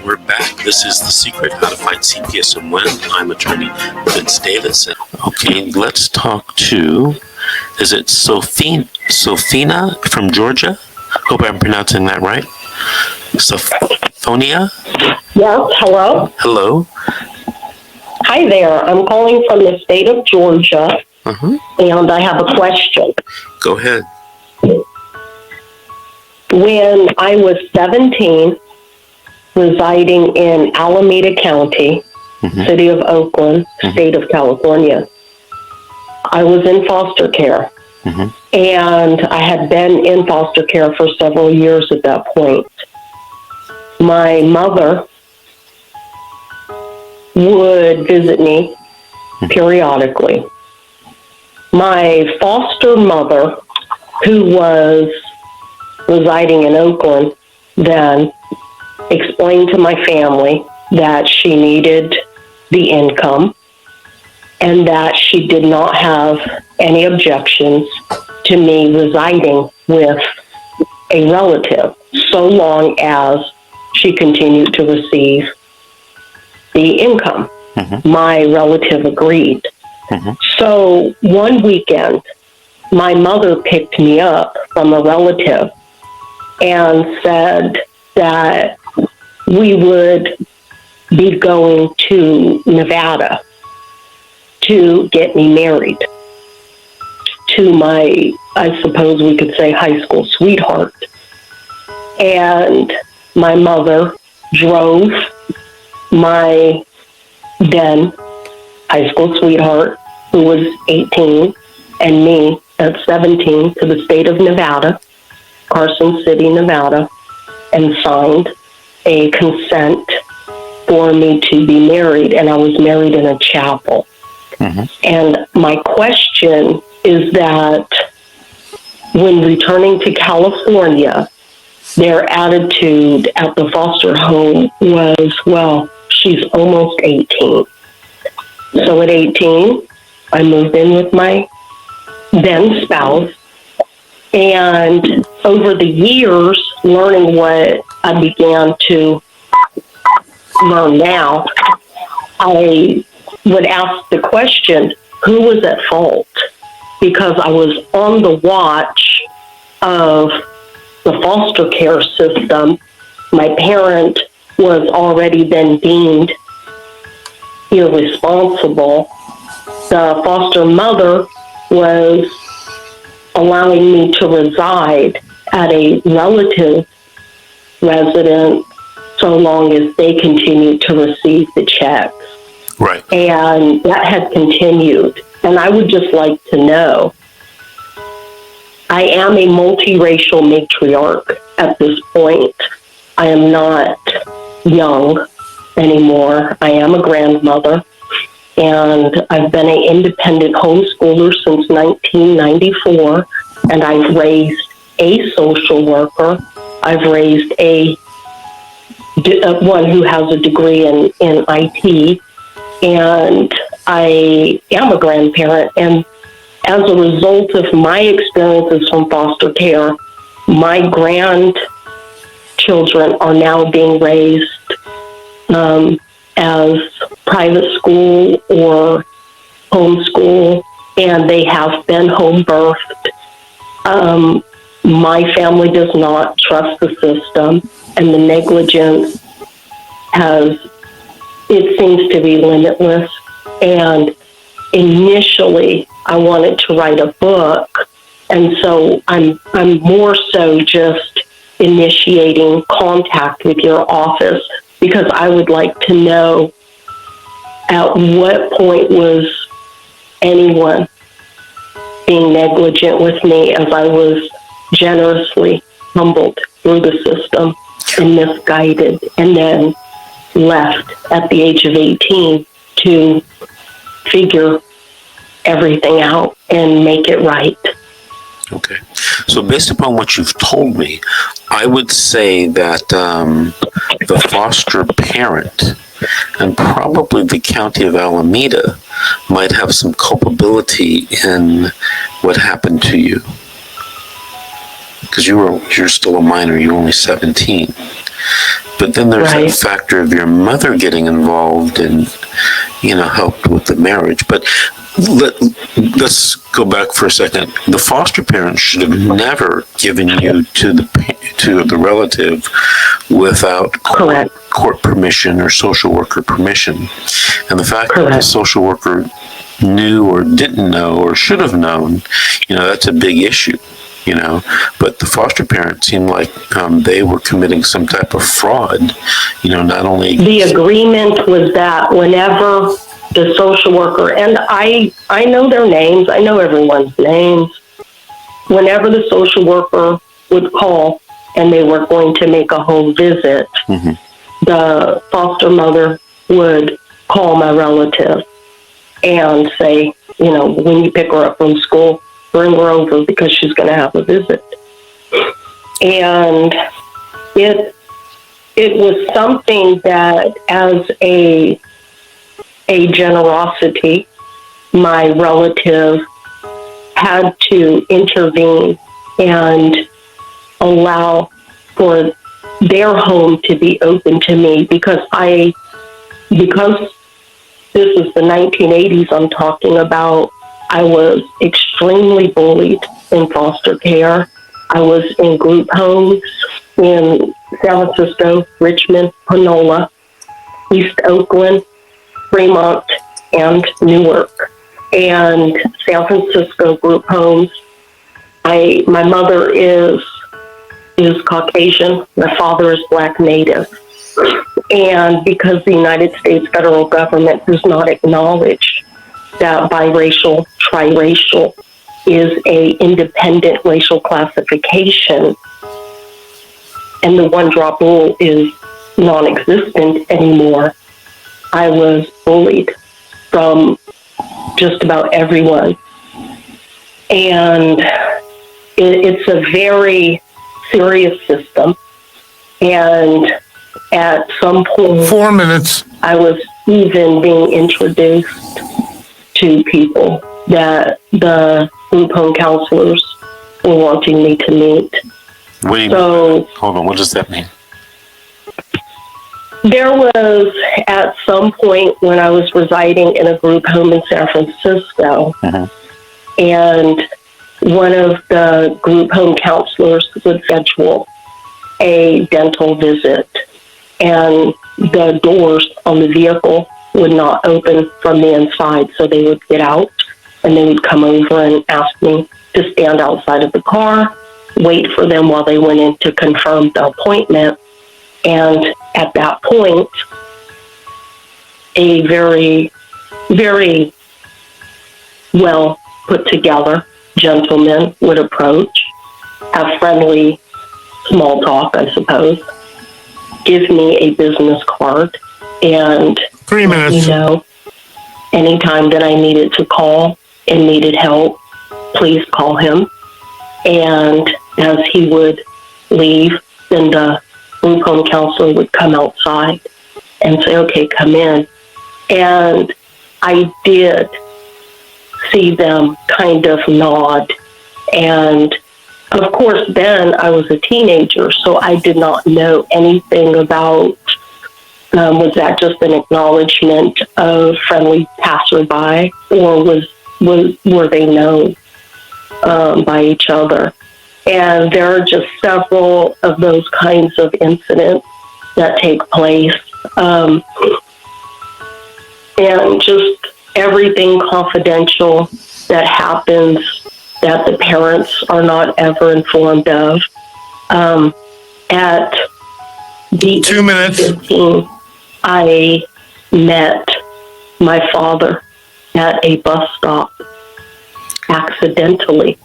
We're back. This is The Secret, How to Fight CPS and Win. I'm attorney Vincent. Okay, let's talk to, is it Sophina from Georgia? Hope I'm pronouncing that right. Sophonia? Yes, hello? Hello. Hi there. I'm calling from the state of Georgia, and I have a question. Go ahead. When I was 17, residing in Alameda County, city of Oakland, state of California, I was in foster care. And I had been in foster care for several years at that point. My mother would visit me periodically. My foster mother, who was residing in Oakland then, explained to my family that she needed the income and that she did not have any objections to me residing with a relative so long as she continued to receive the income. My relative agreed. So one weekend, my mother picked me up from a relative and said that we would be going to Nevada to get me married to my, I suppose we could say, high school sweetheart. And my mother drove my then high school sweetheart, who was 18, and me at 17 to the state of Nevada, Carson City, Nevada, and signed a consent for me to be married, and I was married in a chapel. And my question is that when returning to California, their attitude at the foster home was, well, she's almost 18. So at 18, I moved in with my then spouse, and over the years, learning what I began to learn now, I would ask the question, who was at fault? Because I was on the watch of the foster care system. My parent was already then deemed irresponsible. The foster mother was allowing me to reside at a relative residence so long as they continued to receive the checks. Right. And that had continued. And I would just like to know, I am a multiracial matriarch at this point. I am not young anymore. I am a grandmother. And I've been an independent homeschooler since 1994. And I've raised a social worker. I've raised one who has a degree in IT. And I am a grandparent. And as a result of my experiences from foster care, my grandchildren are now being raised as private school or homeschool, and they have been home birthed. My family does not trust the system, and the negligence it seems to be limitless. And initially, I wanted to write a book, and so I'm more so just initiating contact with your office because I would like to know at what point was anyone being negligent with me as I was generously humbled through the system and misguided, and then left at the age of 18 to figure everything out and make it right. Okay. So based upon what you've told me, I would say that the foster parent and probably the county of Alameda might have some culpability in what happened to you. Because you're still a minor, you're only 17. But then there's Right. that factor of your mother getting involved and, helped with the marriage. But let's go back for a second. The foster parents should have never given you to the relative without court permission or social worker permission. And the fact that the social worker knew or didn't know or should have known, that's a big issue. But the foster parents seemed like they were committing some type of fraud, not only... The agreement was that whenever the social worker, and I know their names, I know everyone's names, whenever the social worker would call and they were going to make a home visit, the foster mother would call my relative and say, when you pick her up from school, bring her over because she's going to have a visit. And it was something that, as a generosity, my relative had to intervene and allow for their home to be open to me because this is the 1980s I'm talking about. I was extremely bullied in foster care. I was in group homes in San Francisco, Richmond, Panola, East Oakland, Fremont, and Newark. And San Francisco group homes. My mother is Caucasian. My father is Black Native. And because the United States federal government does not acknowledge that biracial, triracial is a independent racial classification, and the one-drop rule is non-existent anymore, I was bullied from just about everyone. And it's a very serious system. And at some point, 4 minutes, I was even being introduced to people that the group home counselors were wanting me to meet. Hold on, what does that mean? There was, at some point when I was residing in a group home in San Francisco, and one of the group home counselors would schedule a dental visit, and the doors on the vehicle would not open from the inside, so they would get out and they would come over and ask me to stand outside of the car, wait for them while they went in to confirm the appointment. And at that point, a very, very well put together gentleman would approach, have friendly small talk, I suppose, give me a business card, and 3 minutes. Anytime that I needed to call and needed help, please call him. And as he would leave, then the group home counselor would come outside and say, okay, come in. And I did see them kind of nod. And of course, then I was a teenager, so I did not know anything about, was that just an acknowledgement of friendly passerby, or were they known by each other? And there are just several of those kinds of incidents that take place. And just everything confidential that happens that the parents are not ever informed of. At the 2 minutes. 15, I met my father at a bus stop accidentally,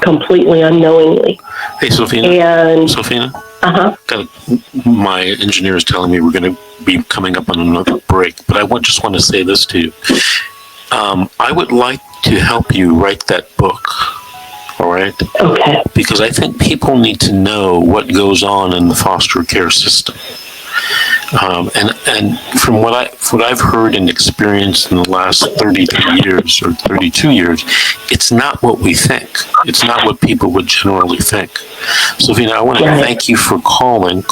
completely unknowingly. Hey, Sophina. And Sophina? My engineer is telling me we're going to be coming up on another break, but I just want to say this to you. I would like to help you write that book, all right? Okay. Because I think people need to know what goes on in the foster care system. And from what I've heard and experienced in the last 33 years or 32 years, it's not what we think. It's not what people would generally think. Sophina, I want to thank you for calling.